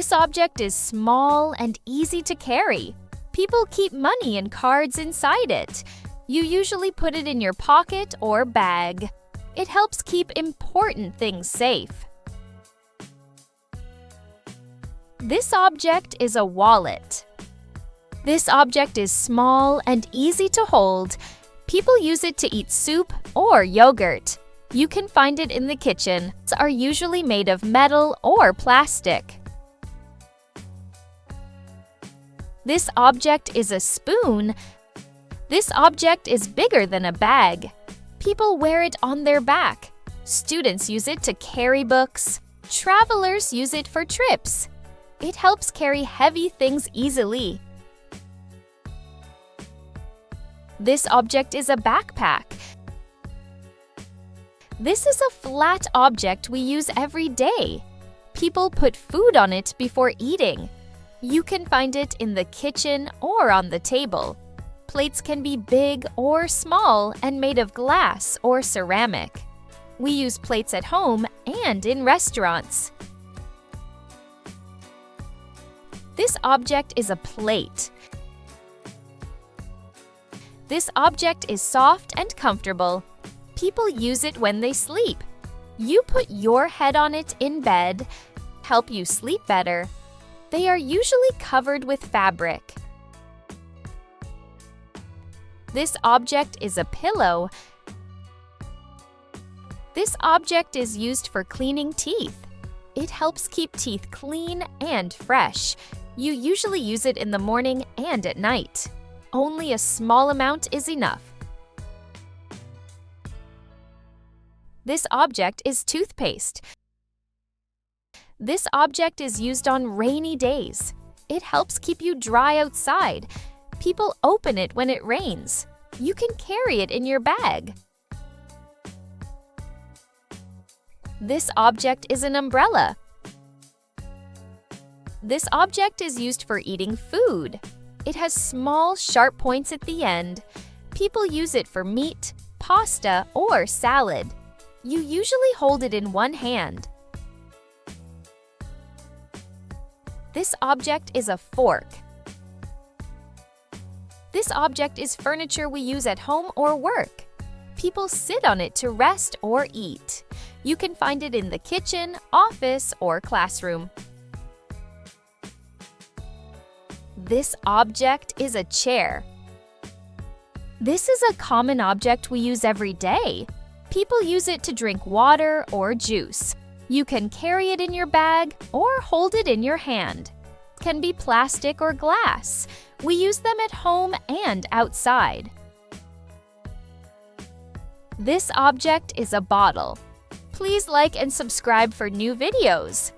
This object is small and easy to carry. People keep money and cards inside it. You usually put it in your pocket or bag. It helps keep important things safe. This object is a wallet. This object is small and easy to hold. People use it to eat soup or yogurt. You can find it in the kitchen. It's are usually made of metal or plastic. This object is a spoon. This object is bigger than a bag. People wear it on their back. Students use it to carry books. Travelers use it for trips. It helps carry heavy things easily. This object is a backpack. This is a flat object we use every day. People put food on it before eating. You can find it in the kitchen or on the table. Plates can be big or small and made of glass or ceramic. We use plates at home and in restaurants. This object is a plate. This object is soft and comfortable. People use it when they sleep. You put your head on it in bed, help you sleep better. They are usually covered with fabric. This object is a pillow. This object is used for cleaning teeth. It helps keep teeth clean and fresh. You usually use it in the morning and at night. Only a small amount is enough. This object is toothpaste. This object is used on rainy days. It helps keep you dry outside. People open it when it rains. You can carry it in your bag. This object is an umbrella. This object is used for eating food. It has small, sharp points at the end. People use it for meat, pasta, or salad. You usually hold it in one hand. This object is a fork. This object is furniture we use at home or work. People sit on it to rest or eat. You can find it in the kitchen, office, or classroom. This object is a chair. This is a common object we use every day. People use it to drink water or juice. You can carry it in your bag or hold it in your hand. It can be plastic or glass. We use them at home and outside. This object is a bottle. Please like and subscribe for new videos.